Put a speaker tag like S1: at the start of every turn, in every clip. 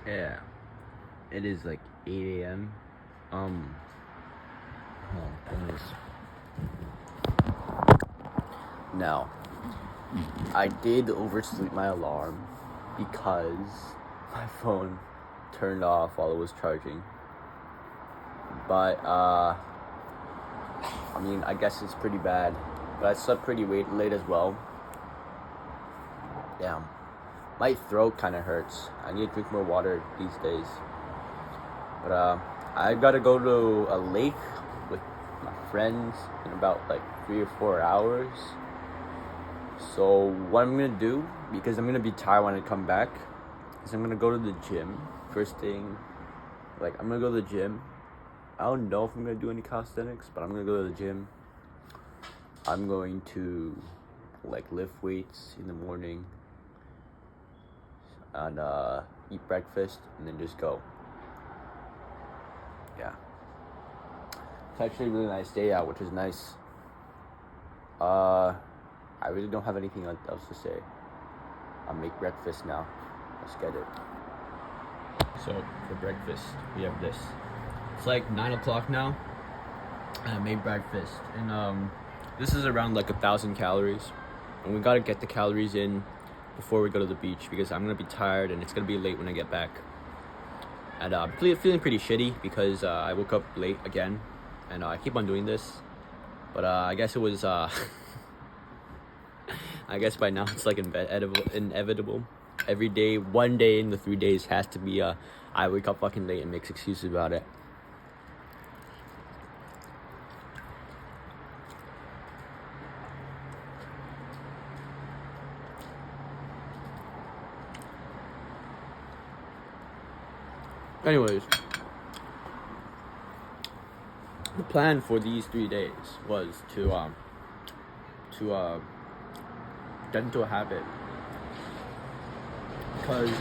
S1: Yeah, it is like 8 a.m. Um, oh goodness. Now, I did oversleep my alarm because my phone turned off while it was charging. But I mean, I guess it's pretty bad. But I slept pretty late as well. Damn, my throat kind of hurts. I need to drink more water these days. But I gotta go to a lake with my friends in about like 3 or 4 hours. So what I'm gonna do, because I'm gonna be tired when I come back, is I'm gonna go to the gym first thing. Like, I'm gonna go to the gym. I don't know if I'm gonna do any calisthenics, but I'm gonna go to the gym. I'm going to like lift weights in the morning and eat breakfast and then just go. Yeah. It's actually a really nice day out, which is nice. I really don't have anything else to say. I'll make breakfast now. Let's get it. So for breakfast, we have this. It's like 9 o'clock now. And I made breakfast, and this is around like 1,000 calories, and we gotta get the calories in before we go to the beach because I'm gonna be tired and it's gonna be late when I get back. And I'm feeling pretty shitty because I woke up late again, and I keep on doing this. But I guess it was I guess by now it's like inevitable. Every day, one day in the 3 days has to be I wake up fucking late and makes excuses about it. Anyways, the plan for these 3 days was to get into a habit, because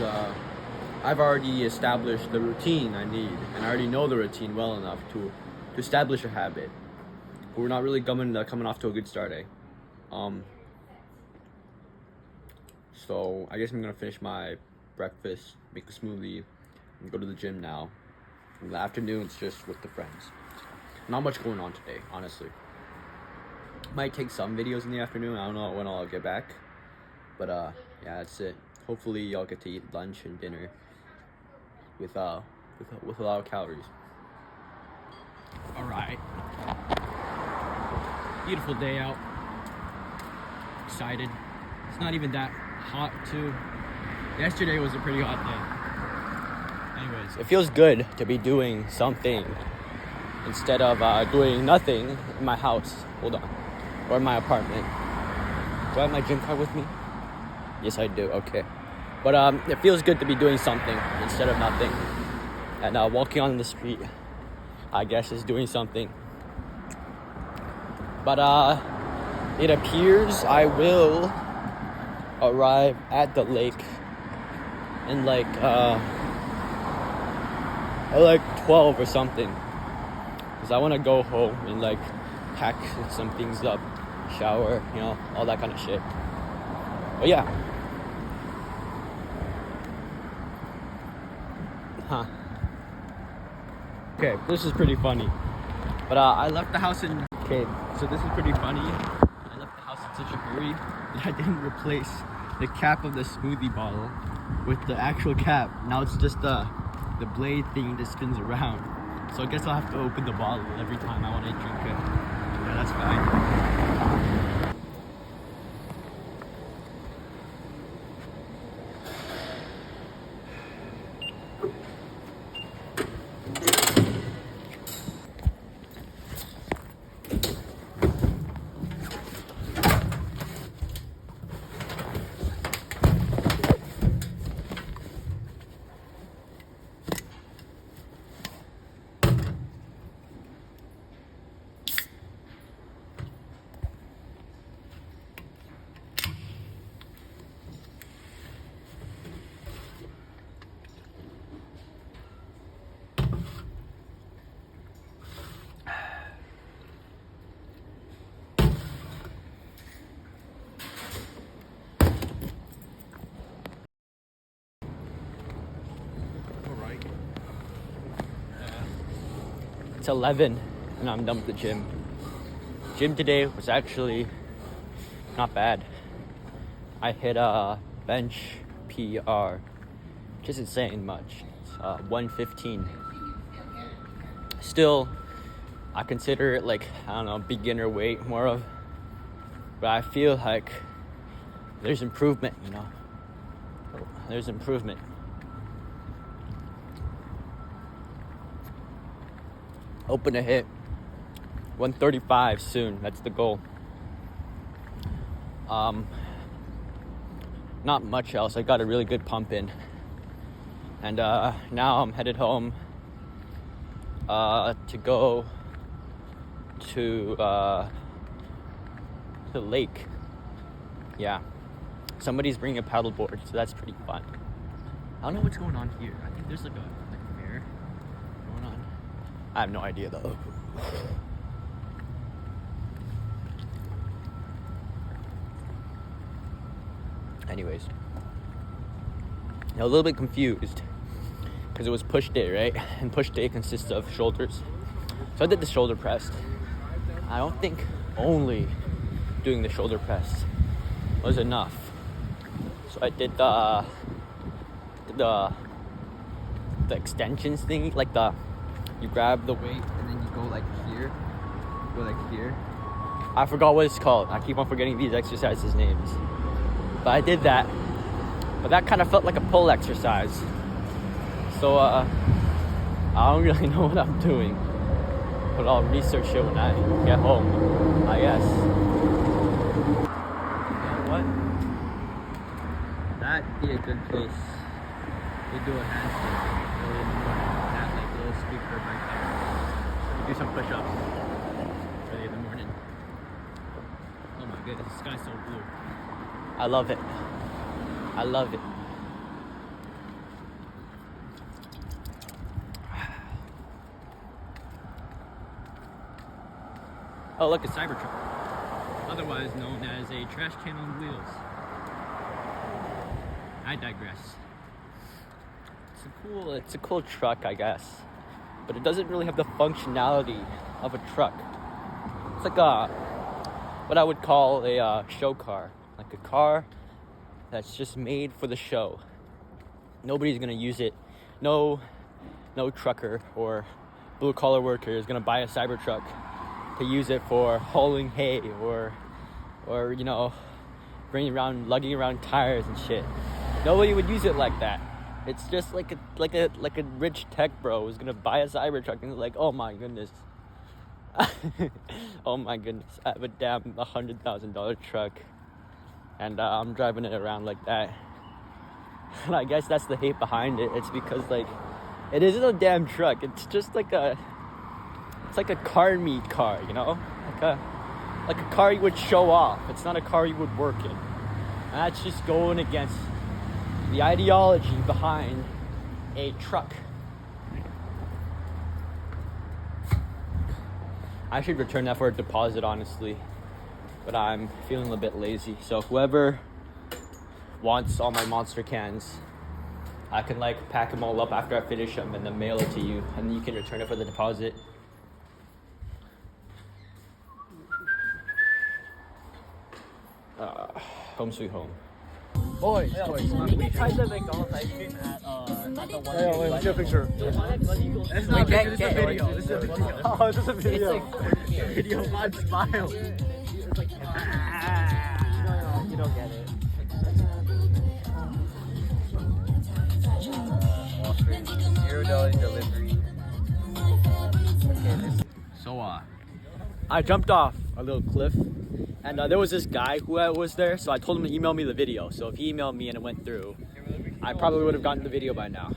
S1: I've already established the routine I need, and I already know the routine well enough to establish a habit. But we're not really coming off to a good start, eh? So I guess I'm gonna finish my breakfast, make a smoothie, and go to the gym now. In the afternoon, it's just with the friends. Not much going on today, honestly. Might take some videos in the afternoon. I don't know when I'll get back. But yeah, that's it. Hopefully y'all get to eat lunch and dinner with a lot of calories. Alright. Beautiful day out. Excited. It's not even that hot too. Yesterday was a pretty hot day. Anyways, it feels good to be doing something instead of doing nothing in my house. Hold on. Or in my apartment. Do I have my gym card with me? Yes, I do. Okay. But it feels good to be doing something instead of nothing. And walking on the street, I guess, is doing something. But it appears I will arrive at the lake in like 12 or something, because I want to go home and like pack some things up, shower, you know, all that kind of shit. But yeah. Okay, this is pretty funny. But I left the house in... Okay, so this is pretty funny. I left the house in such a hurry that I didn't replace the cap of the smoothie bottle with the actual cap. Now it's just the blade thing that spins around. So I guess I'll have to open the bottle every time I want to drink it. Yeah, that's fine. It's 11 and I'm done with the gym. Gym today was actually not bad. I hit a bench PR, which isn't saying much. It's 115. Still, I consider it like, I don't know, beginner weight more of. But I feel like there's improvement, you know. There's improvement. Hoping to hit 135 soon. That's the goal. Not much else. I got a really good pump in. And now I'm headed home to go to the lake. Yeah. Somebody's bringing a paddleboard, so that's pretty fun. I don't know what's going on here. I think there's like a fair going on. I have no idea though. Anyways, I'm a little bit confused because it was push day, right? And push day consists of shoulders. So I did the shoulder press. I don't think only doing the shoulder press was enough. So I did the extensions thing, like you grab the weight and then you go like here, I forgot what it's called. I keep on forgetting these exercises names. But I did that. But that kind of felt like a pull exercise. So I don't really know what I'm doing. But I'll research it when I get home, I guess. You know what? That'd be a good place to do a handstand early in the morning. That like little speaker right there. Do some push-ups early in the morning. Oh my goodness, the sky's so blue. I love it. I love it. Oh, look, a Cybertruck. Otherwise known as a trash can on wheels. I digress. It's a cool truck, I guess. But it doesn't really have the functionality of a truck. It's like what I would call a show car. Like a car that's just made for the show. Nobody's gonna use it. No trucker or blue collar worker is gonna buy a Cybertruck to use it for hauling hay or you know, lugging around tires and shit. Nobody would use it like that. It's just like a rich tech bro who's gonna buy a Cybertruck and is like, oh my goodness. Oh my goodness, I have a damn $100,000 truck and I'm driving it around like that. And I guess that's the hate behind it. It's because like it isn't a damn truck. It's just like it's like a car meet car, you know? Like a car you would show off. It's not a car you would work in. And that's just going against the ideology behind a truck. I should return that for a deposit, honestly. But I'm feeling a bit lazy. So whoever wants all my Monster cans, I can like pack them all up after I finish them and then mail it to you. And then you can return it for the deposit. Home sweet home.
S2: Boys, we tried the McDonald's ice cream at the one. Wait, let's get a picture. This is not a picture, this is a video. This is a video. Oh, this is a video. It's a video mod smile. It's like, no, you don't get it. $0 delivery. Okay,
S1: So I jumped off a little cliff. And there was this guy who was there, so I told him to email me the video. So if he emailed me and it went through, I probably would have gotten the video by now.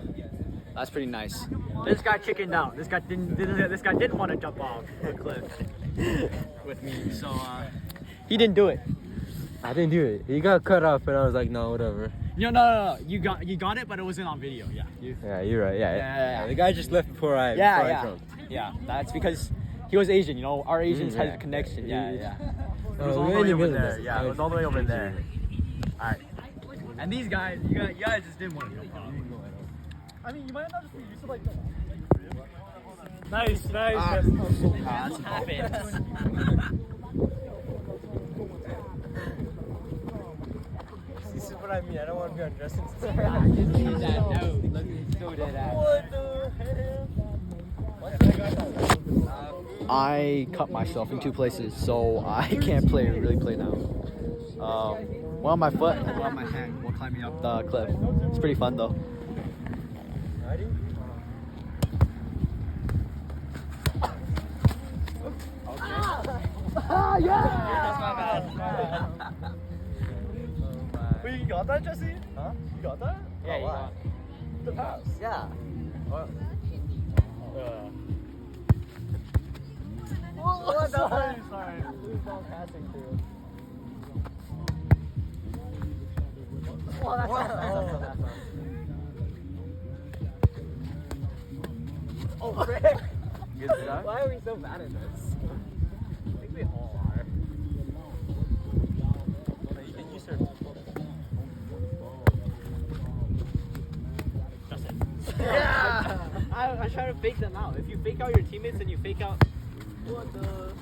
S1: That's pretty nice. This guy chickened out. This guy didn't want to jump off the cliff with me. So he didn't do it.
S2: I didn't do it. He got cut off, and I was like, no, whatever.
S1: No. You got it, but it wasn't on video. Yeah.
S2: Yeah, you're right. Yeah. The guy just left before I jumped.
S1: Yeah, that's because he was Asian. You know, our Asians had a connection. Yeah. It was all the way over there. Yeah, it was all the way over there. Alright. And these guys, you guys just didn't want to jump off. I mean, you might not just be used to like
S2: Nice.
S1: That's
S2: This is what I mean. I don't want to be undressing.
S3: What the hell? I cut myself in 2 places, so I can't really play now. One on my foot, and one on my hand while climbing up the cliff. It's pretty fun though.
S2: Ready? Wait, you got that, Jesse? Huh? You got that?
S3: Yeah, you got
S2: the pass.
S3: Yeah.
S2: What the hell? Sorry. Who's ball passing to? Oh, that's awesome. Oh, frick.
S1: Good stuff.
S2: Why are we so bad at this? I think we all are. You can use her. Justin.
S3: Yeah! I try to fake them out. If you fake out your teammates, then you fake out.
S2: What the?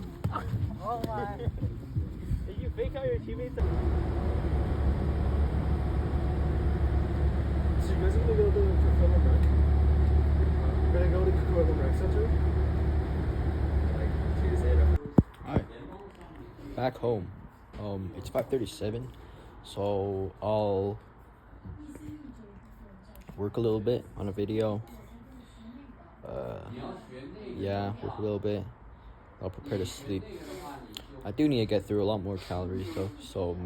S2: Oh my.
S3: If you fake out your teammates, then...
S2: So you guys are gonna go to Coquitlam Rec? You're gonna go to Coquitlam Rec Center? Like Tuesday.
S3: Alright. Back home. It's 5:37, so I'll work a little bit on a video. Yeah, work a little bit. I'll prepare to sleep. I do need to get through a lot more calories though, so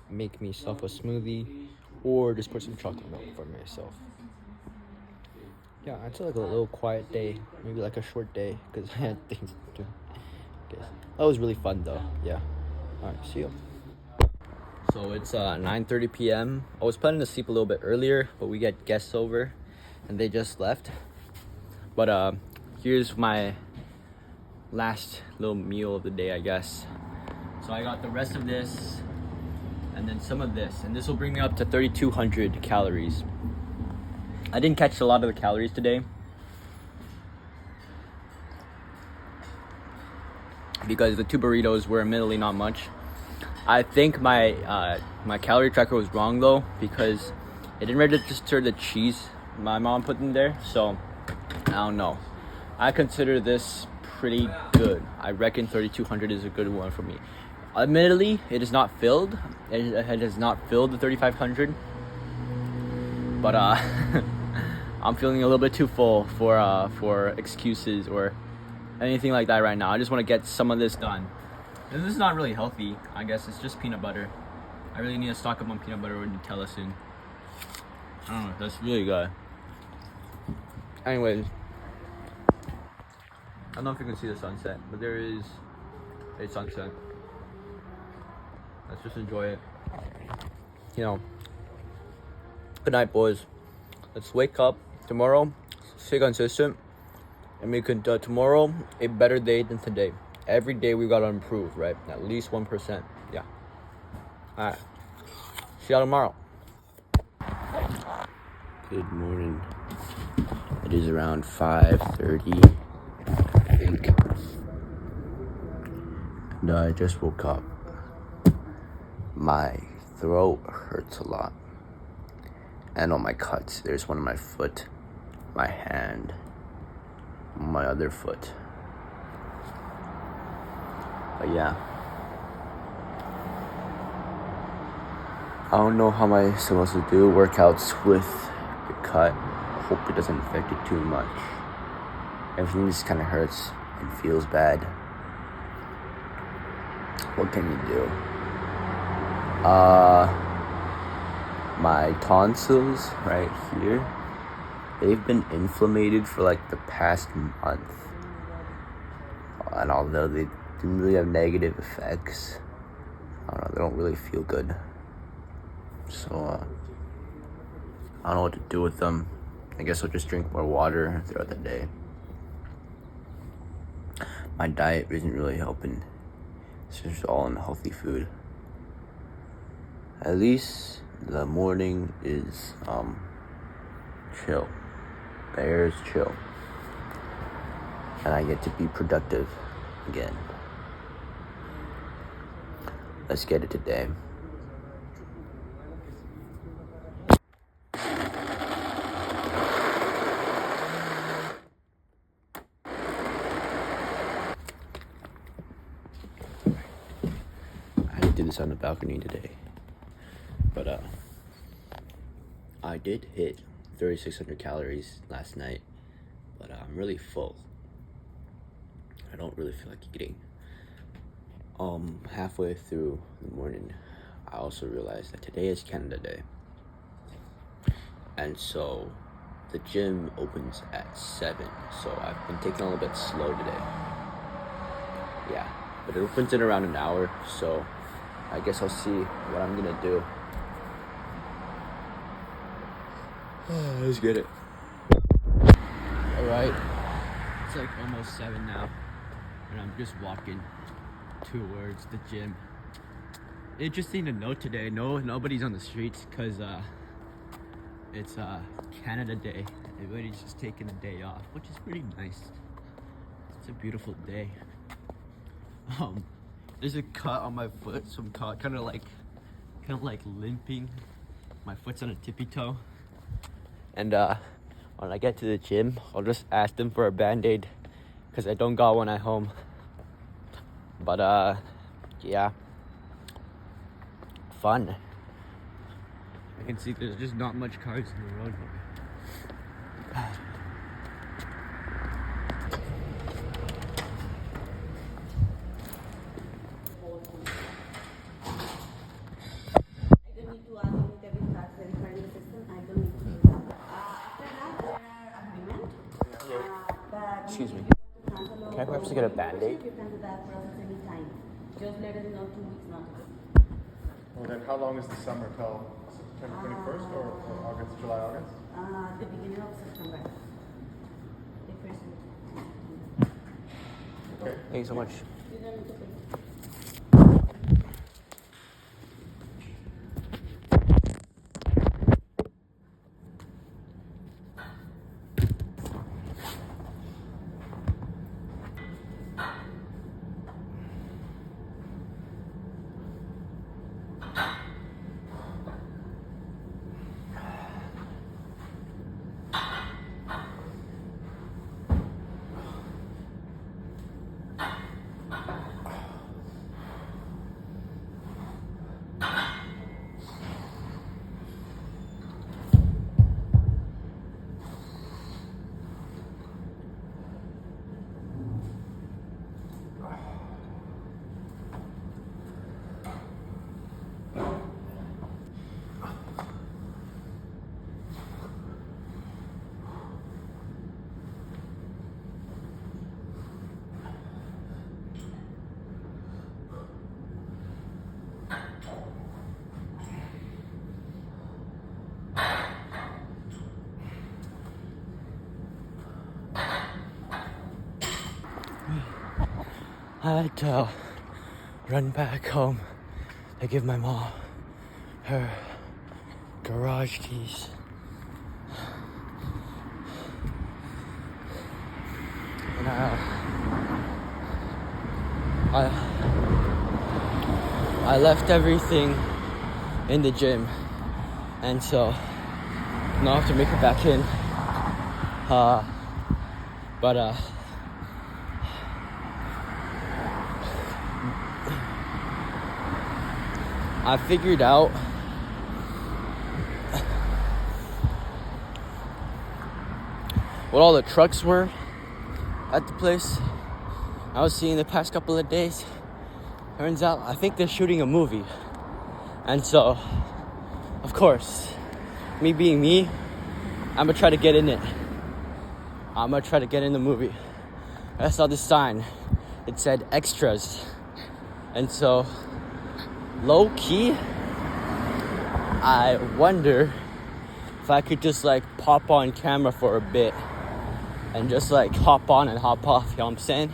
S3: make myself a smoothie or just put some chocolate milk for myself. Yeah, it's like a little quiet day, maybe like a short day because I had things to do. Guess that was really fun though. Yeah. All right, see you. So it's 9:30 p.m. I was planning to sleep a little bit earlier, but we got guests over, and they just left. But here's my last little meal of the day, I guess. So I got the rest of this, and then some of this, and this will bring me up to 3,200 calories. I didn't catch a lot of the calories today because the 2 burritos were admittedly not much. I think my my calorie tracker was wrong though, because it didn't register the cheese my mom put in there, so I don't know. I consider this pretty good. I reckon 3,200 is a good one for me. Admittedly, it is not filled. It has not filled the 3,500, but I'm feeling a little bit too full for excuses or anything like that right now. I just want to get some of this done. And this is not really healthy. I guess it's just peanut butter. I really need to stock up on peanut butter or Nutella soon. I don't know. That's really good. Anyways, I don't know if you can see the sunset, but there is a sunset. Let's just enjoy it. You know. Good night, boys. Let's wake up tomorrow, stay consistent, and make tomorrow a better day than today. Every day we gotta improve, right? At least 1%. Yeah. All right. See y'all tomorrow. Good morning. It is around 5:30, I think. And I just woke up. My throat hurts a lot. And all my cuts. There's one on my foot, my hand, my other foot. But yeah. I don't know how am I supposed to do workouts with the cut. I hope it doesn't affect it too much. Everything just kind of hurts and feels bad. What can you do? My tonsils right here, they've been inflamed for like the past month. And although they didn't really have negative effects, I don't know, they don't really feel good. So, I don't know what to do with them. I guess I'll just drink more water throughout the day. My diet isn't really helping. It's just all unhealthy food. At least the morning is chill. The air is chill.
S1: and I get to be productive again. Let's get it today. I did this on the balcony today, but I did hit 3,600 calories last night, but I'm really full. I don't really feel like eating. Halfway through the morning, I also realized that today is Canada Day, and so the gym opens at 7, so I've been taking it a little bit slow today. Yeah, but it opens in around an hour, so I guess I'll see what I'm gonna do. Let's get it. Alright, it's like almost 7 now, and I'm just walking towards the gym. Interesting to note today, nobody's on the streets because it's Canada Day. Everybody's just taking a day off, which is pretty nice. It's a beautiful day. There's a cut on my foot, so I'm kind of like limping. My foot's on a tippy toe. And when I get to the gym, I'll just ask them for a Band-Aid because I don't got one at home. But yeah, fun. I can see there's just not much cars in the road here. Excuse me. Can I perhaps get a Band-Aid?
S4: You can do that process anytime. Just let us know 2 weeks notice.
S5: Well, then how long is the summer till September 21st or August, July, August?
S4: The beginning of September. The first week.
S5: Okay.
S1: Thank you so much.
S4: You don't need to pay.
S1: I had to run back home to give my mom her garage keys. And I left everything in the gym, and so now I have to make it back in. But I figured out what all the trucks were at the place I was seeing the past couple of days. Turns out I think they're shooting a movie. And so, of course, me being me, I'm gonna try to get in it. I'm gonna try to get in the movie. I saw this sign. It said extras. And so, low key, I wonder if I could just like pop on camera for a bit and just like hop on and hop off, you know what I'm saying?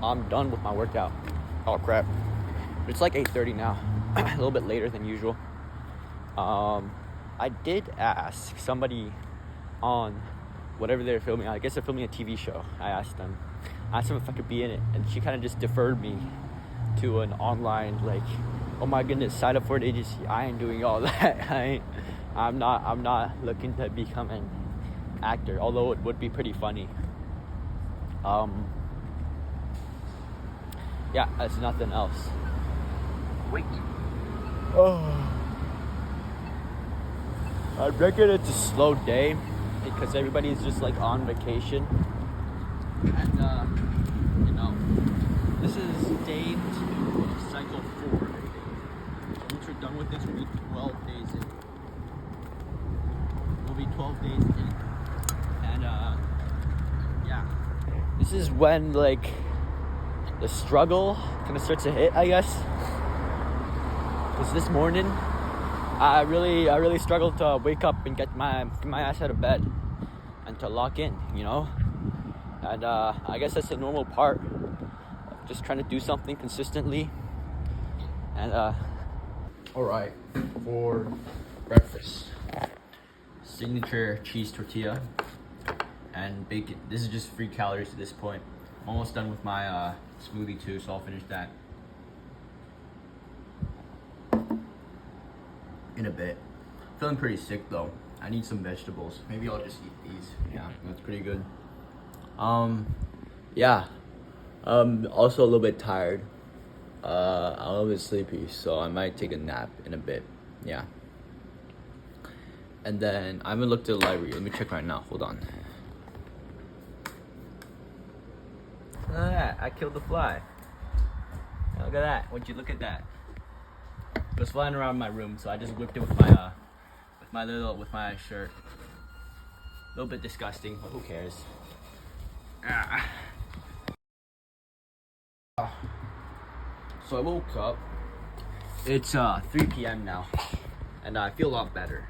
S3: I'm done with my workout. Oh crap. It's like 8:30 now. A little bit later than usual. I did ask somebody on whatever they're filming. I guess they're filming a TV show. I asked them if I could be in it, and she kind of just deferred me to an online, like, oh my goodness, sign up for an agency. I ain't doing all that. I'm not looking to become an actor, although it would be pretty funny. Yeah, that's nothing else. Wait. Oh. I reckon it's a slow day because everybody's just like on vacation. And you know, this is day 2 of cycle 4. So once we're done with this, we'll be 12 days in. We'll be 12 days in. And yeah. This is when like the struggle kind of starts to hit, I guess. Because this morning, I really struggled to wake up and get my ass out of bed and to lock in, you know. And I guess that's a normal part of just trying to do something consistently. And all right, for breakfast, signature cheese tortilla and bacon. This is just 3 calories at this point. I'm almost done with my smoothie too, so I'll finish that in a bit. Feeling pretty sick though. I need some vegetables. Maybe I'll just eat these. Yeah, that's pretty good. Yeah. Also a little bit tired. I'm a little bit sleepy, so I might take a nap in a bit. Yeah. And then I haven't looked at the library. Let me check right now. Hold on. Look at that. I killed the fly. Look at that. Would you look at that? It was flying around my room, so I just whipped it with my shirt. A little bit disgusting, but who cares? So I woke up. It's 3 p.m. now, and I feel a lot better.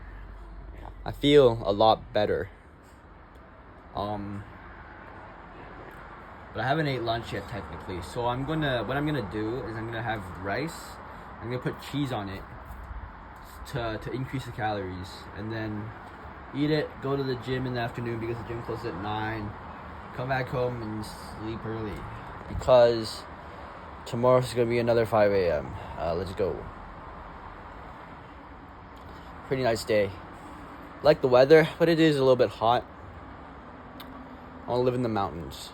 S3: But I haven't ate lunch yet technically. So what I'm gonna do is I'm gonna have rice. I'm gonna put cheese on it to increase the calories, and then eat it, go to the gym in the afternoon because the gym closes at 9. Come back home and sleep early because tomorrow's gonna be another 5 a.m. Let's go. Pretty nice day. Like the weather, but it is a little bit hot. I wanna live in the mountains.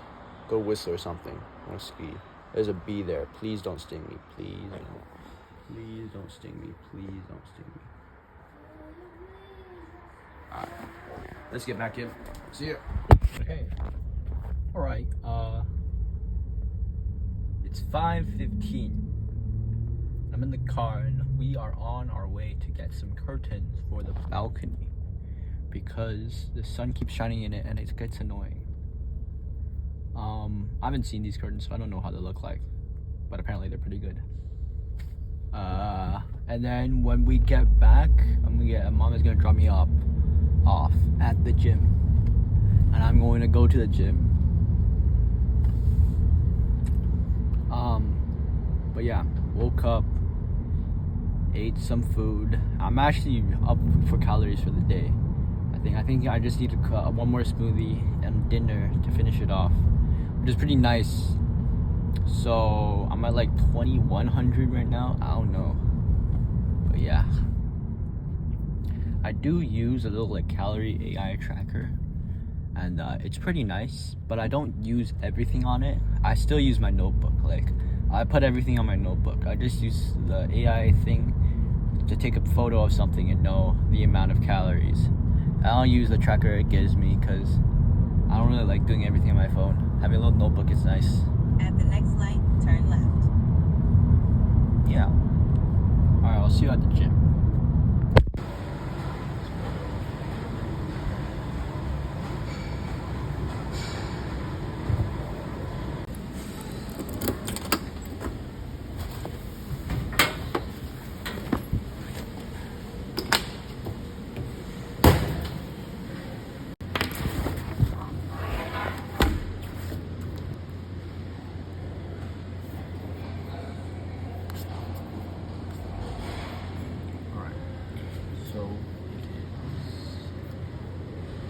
S3: Go whistle or something. I wanna ski. There's a bee there. Please don't sting me. Please don't sting me. Please don't sting me. Alright. Let's get back in. See ya. Okay. Alright. It's 5:15. I'm in the car and we are on our way to get some curtains for the balcony because the sun keeps shining in it and it gets annoying. I haven't seen these curtains, so I don't know how they look like, but apparently they're pretty good. And then when we get back, Mom is gonna drop me off at the gym, and I'm going to go to the gym. But yeah, woke up, ate some food. I'm actually up for calories for the day. I think I just need to cut one more smoothie and dinner to finish it off, which is pretty nice. So I'm at like 2100 right now. I don't know, but yeah, I do use a little like calorie AI tracker, and it's pretty nice, but I don't use everything on it. I still use my notebook. Like, I put everything on my notebook. I just use the AI thing to take a photo of something and know the amount of calories. I don't use the tracker it gives me because I don't really like doing everything on my phone. Having a little notebook is nice.
S6: At the next light, turn left.
S3: Yeah. Alright, I'll see you at the gym.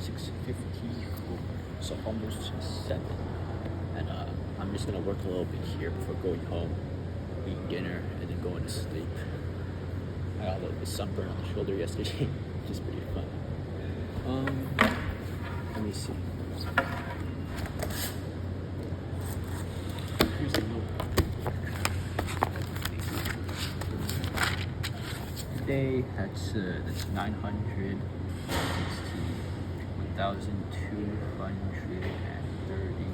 S3: 6:54, so almost 7. And I'm just gonna work a little bit here before going home, eating dinner, and then going to sleep. I got a little bit sunburn on the shoulder yesterday, which is pretty fun. Let me see. Here's a note. Today, that's 900. 1,230,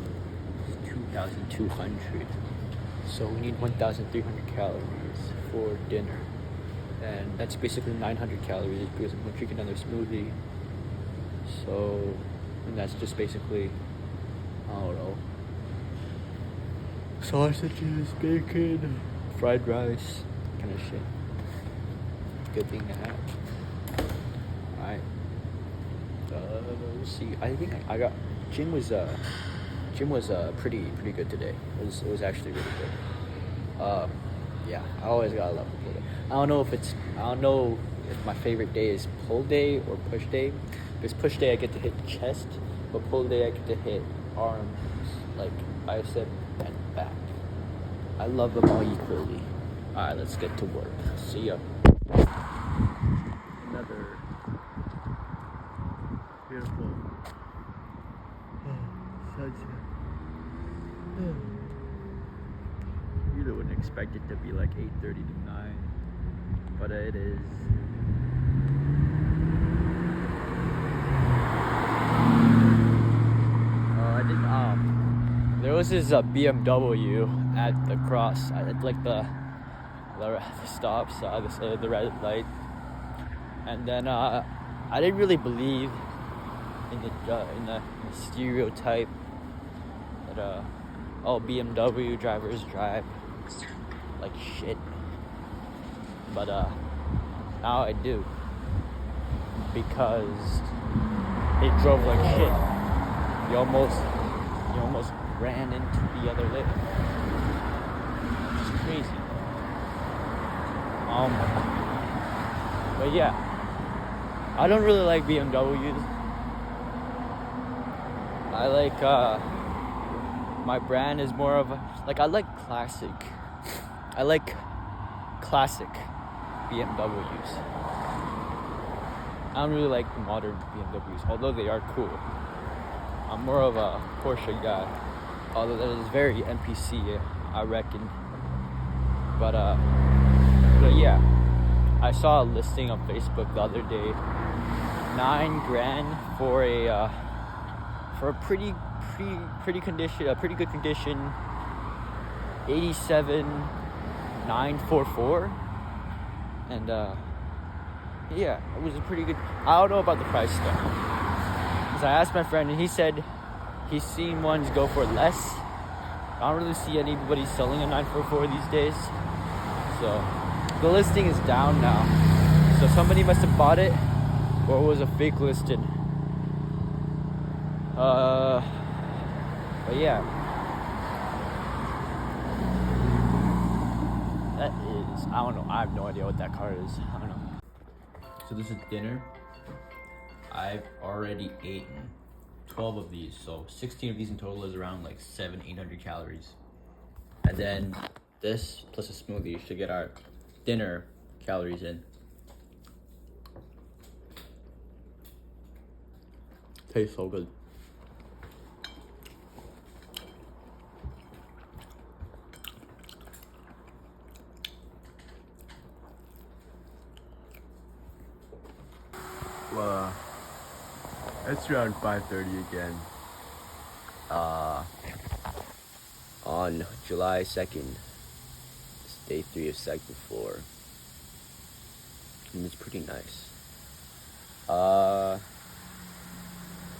S3: 2,200. So we need 1,300 calories for dinner. And that's basically 900 calories because I'm going to drink another smoothie. So, and that's just basically, I don't know, sausages, bacon, fried rice, kind of shit. Good thing to have. Alright. Let's see. I think I got gym was pretty good today. It was actually really good. Yeah, I always gotta love pull day. I don't know if my favorite day is pull day or push day. Because push day I get to hit the chest, but pull day I get to hit arms, like bicep and back. I love them all equally. Alright, let's get to work. See ya. Another beautiful sunset. You really wouldn't expect it to be like 8:30 to 9, but it is. There was this BMW at the cross, at like the stops, the red light, and then I didn't really believe in the stereotype that all BMW drivers drive like shit, but now I do, because they drove like shit. You almost ran into the other lane, which is crazy. But yeah, I don't really like BMWs. I like my brand is more of a, like, I like classic BMWs. I don't really like modern BMWs, although they are cool. I'm more of a Porsche guy, although that is very NPC, I reckon. But yeah, I saw a listing on Facebook the other day, $9,000 for a pretty good condition, 87,944, and yeah, it was a pretty good. I don't know about the price though. I asked my friend and he said he's seen ones go for less. I don't really see anybody selling a 944 these days. So the listing is down now. So somebody must have bought it, or it was a fake listing. But yeah. That is, I don't know. I have no idea what that car is. I don't know. So this is dinner. I've already eaten 12 of these, so 16 of these in total is around like 700-800 calories. And then this plus a smoothie should get our dinner calories in. Tastes so good. Well, it's around 5:30 again. On July 2nd, it's day 3 of Sector 4. And it's pretty nice. What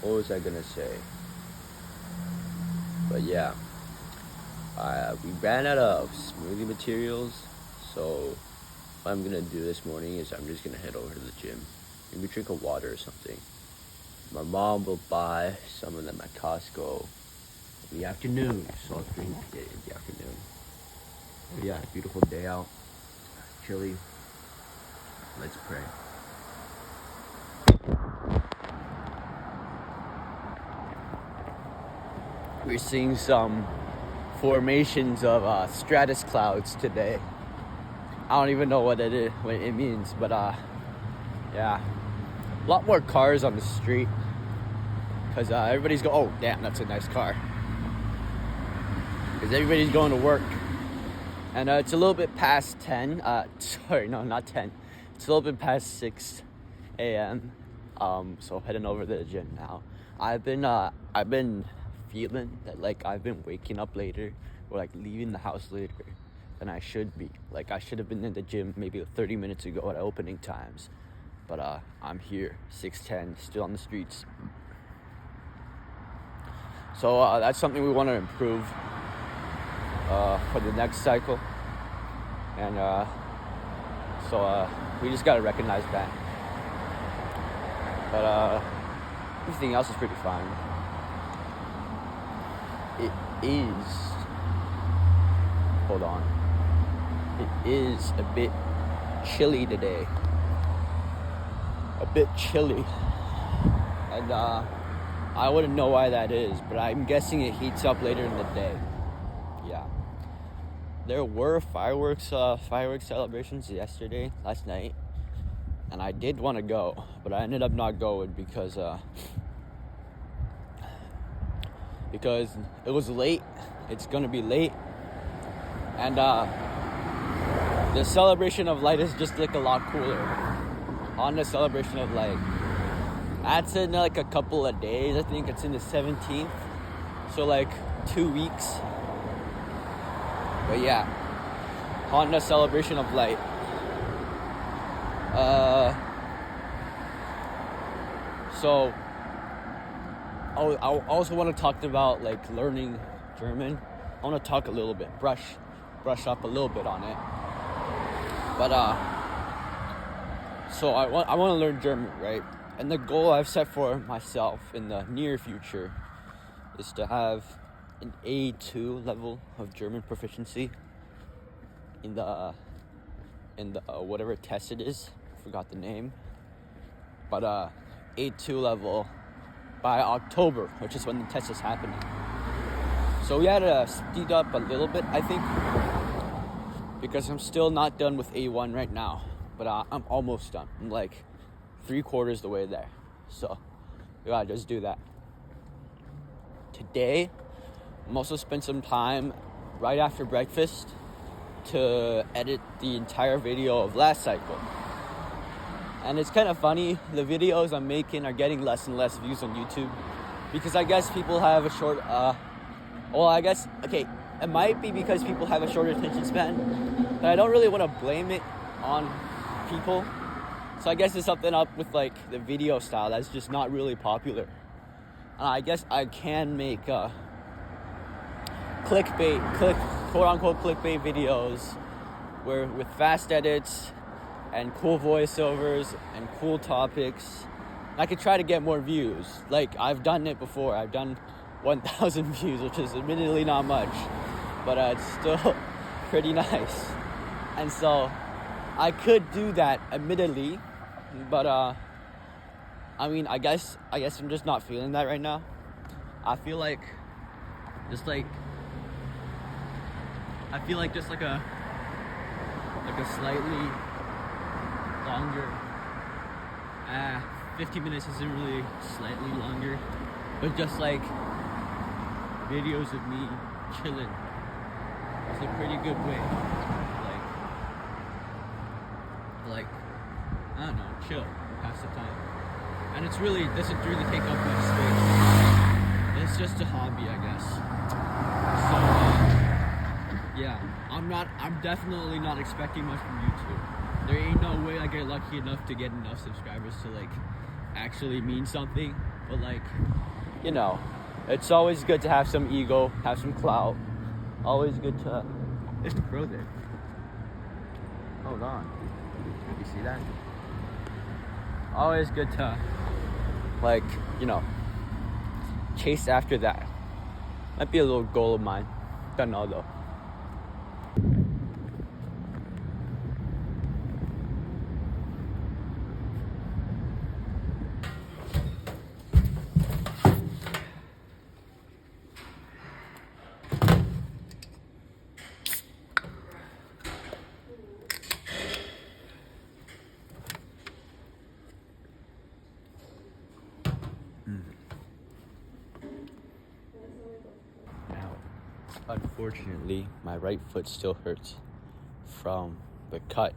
S3: was I gonna say? But yeah, we ran out of smoothie materials, so what I'm gonna do this morning is I'm just gonna head over to the gym. Maybe drink a water or something. My mom will buy some of them at Costco in the afternoon, so I'll drink it in the afternoon. But yeah, beautiful day out, chilly. Let's pray. we're seeing some formations of stratus clouds today. I don't even know what it means, but yeah, a lot more cars on the street because everybody's oh damn, that's a nice car, because everybody's going to work, and it's a little bit past 10. Sorry, no, not 10. It's a little bit past 6 a.m. So heading over to the gym now. I've been feeling that like I've been waking up later or like leaving the house later than I should be. Like I should have been in the gym maybe 30 minutes ago at opening times, but I'm here 6:10, still on the streets. So that's something we want to improve for the next cycle, and so we just gotta recognize that. But everything else is pretty fine. It is. Hold on. It is a bit chilly today. A bit chilly. And I wouldn't know why that is, but I'm guessing it heats up later in the day. Yeah. There were fireworks celebrations last night. And I did want to go, but I ended up not going because it was late. It's gonna be late, and the celebration of light is just like a lot cooler. On the celebration of light, that's in like a couple of days. I think it's in the 17th, so like 2 weeks. But yeah, on the celebration of light. So I also want to talk about like learning German. I want to talk a little bit, brush up a little bit on it. But so I want to learn German, right? And the goal I've set for myself in the near future is to have an A2 level of German proficiency in the whatever test it is. Forgot the name, but A2 level by October, which is when the test is happening. So we had to speed up a little bit, I think, because I'm still not done with A1 right now, but I'm almost done. I'm like 3/4 the way there, so we gotta just do that. Today, I'm also spent some time right after breakfast to edit the entire video of last cycle. And it's kind of funny, the videos I'm making are getting less and less views on YouTube because I guess people have a short, it might be because people have a shorter attention span, but I don't really want to blame it on people. So I guess it's something up with like the video style that's just not really popular. I guess I can make quote-unquote clickbait videos where with fast edits and cool voiceovers and cool topics, I could try to get more views. Like I've done it before. I've done 1,000 views, which is admittedly not much, but it's still pretty nice. And so I could do that admittedly, but I mean, I guess I'm just not feeling that right now. I feel like just like a slightly longer 50 minutes isn't really slightly longer, but just like videos of me chilling. It's a pretty good way like I don't know, chill, pass the time. And it doesn't really take up much space. It's just a hobby, I guess. So yeah, I'm definitely not expecting much from YouTube. There ain't no way I get lucky enough to get enough subscribers to like actually mean something. But like, you know, it's always good to have some ego, have some clout. Always good to. There's the pro there. Hold on. You see that? Always good to, like, you know, chase after that. Might be a little goal of mine. Don't know though.
S1: Now, unfortunately, my right foot still hurts from the cut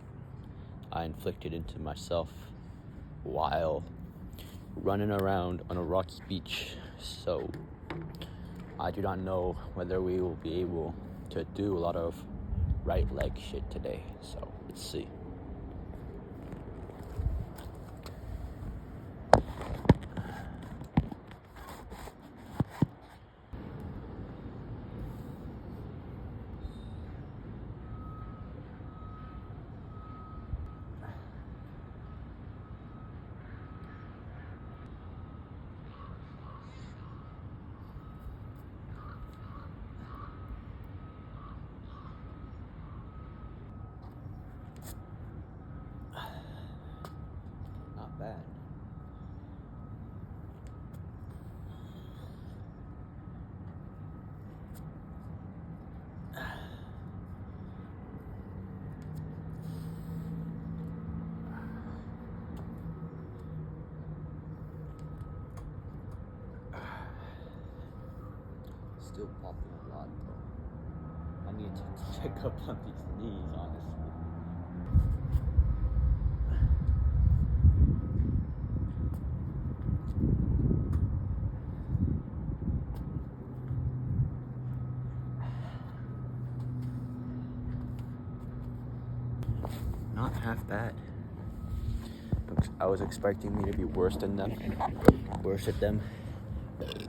S1: I inflicted into myself while running around on a rocky beach. So I do not know whether we will be able to do a lot of right leg shit today. So let's see. Not bad. Still popping a lot though. I need to check up on these knees, honestly. Not half bad. I was expecting me to be worse than them. Worse at them. The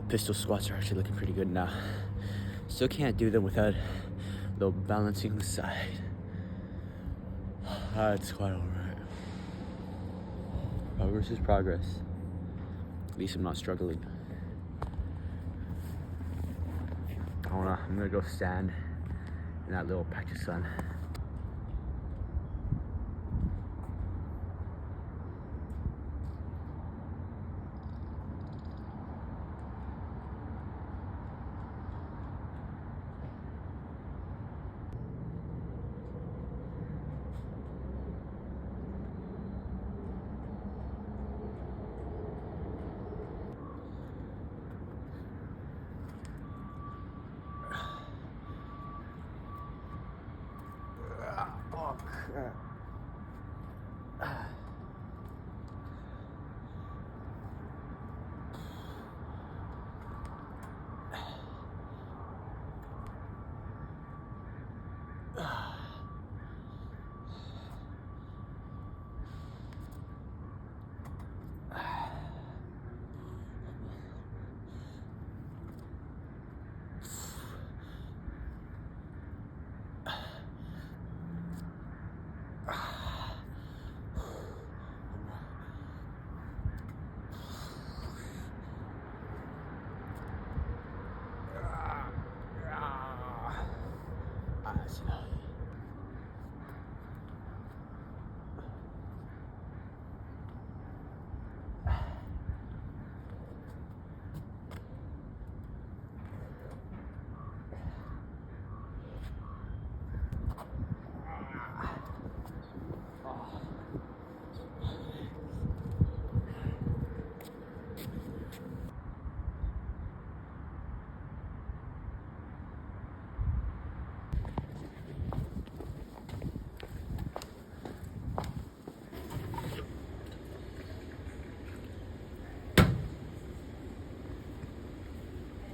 S1: pistol squats are actually looking pretty good now. Still can't do them without a little balancing on the side. That's quite alright. Progress is progress. At least I'm not struggling. I'm gonna go stand in that little patch of sun.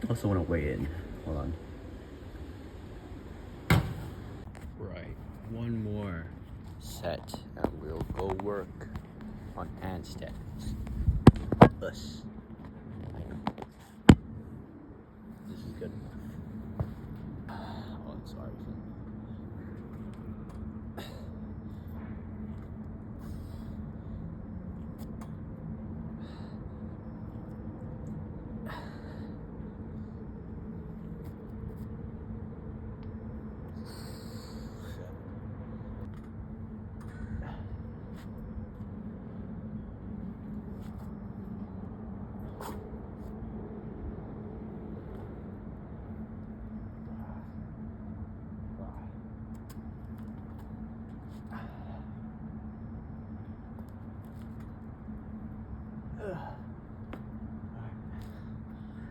S1: Also want to weigh in. Hold on. Right. One more set and we'll go work on handstands. Us. I know. This is good enough. Oh, I'm sorry.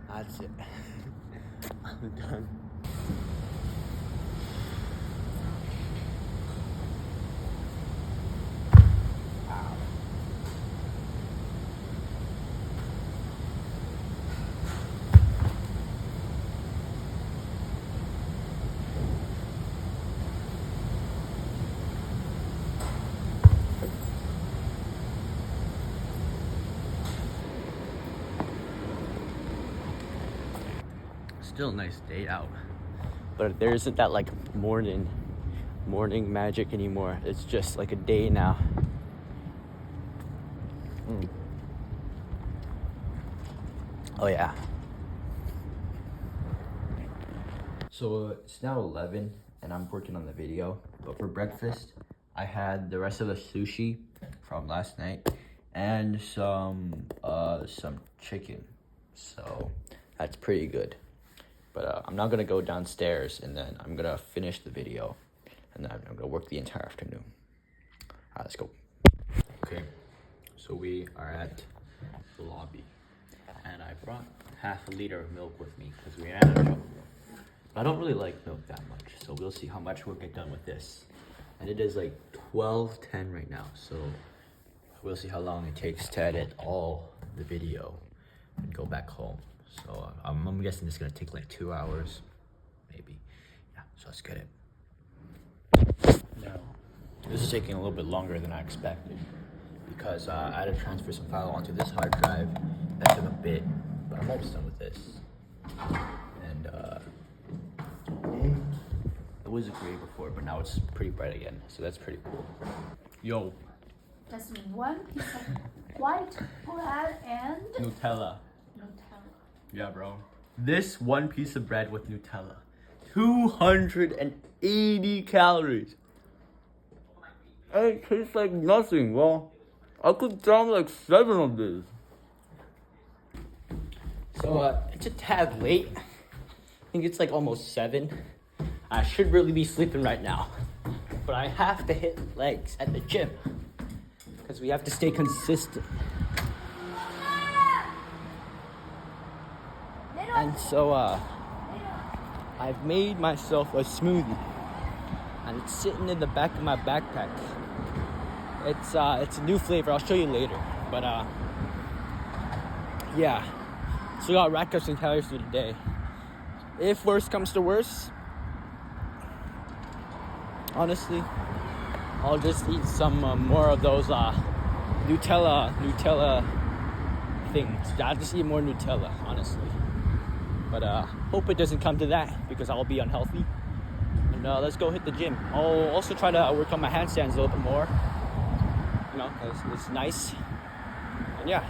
S3: That's it. I'm done. Still a nice day out, but there isn't that like morning magic anymore. It's just like a day now. Oh yeah. So it's now 11 and I'm working on the video, but for breakfast I had the rest of the sushi from last night and some chicken, so that's pretty good. But I'm not gonna go downstairs, and then I'm gonna finish the video, and then I'm gonna work the entire afternoon. All right, let's go. Okay, so we are at the lobby, and I brought half a liter of milk with me because we ran out of milk. I don't really like milk that much, so we'll see how much we'll get done with this. And it is like 12:10 right now, so we'll see how long it takes to edit all the video and go back home. So I'm guessing it's gonna take like 2 hours, maybe. Yeah, so let's get it. Now, this is taking a little bit longer than I expected because I had to transfer some file onto this hard drive. That took a bit, but I'm almost done with this. And it was gray before, but now it's pretty bright again, so that's pretty cool. Yo.
S7: Just one piece of white bread and
S3: Nutella.
S7: Nutella.
S3: Yeah, bro. This one piece of bread with Nutella. 280 calories. And it tastes like nothing, bro. I could down like 7 of this. So, it's a tad late. I think it's like almost 7. I should really be sleeping right now. But I have to hit legs at the gym. Because we have to stay consistent. And so, I've made myself a smoothie, and it's sitting in the back of my backpack. It's a new flavor. I'll show you later. But yeah. So we got rack up some calories for today. If worst comes to worst, honestly, I'll just eat some more of those Nutella things. I'll just eat more Nutella, honestly. But hope it doesn't come to that because I'll be unhealthy. And let's go hit the gym. I'll also try to work on my handstands a little bit more. You know, cause it's nice. And yeah.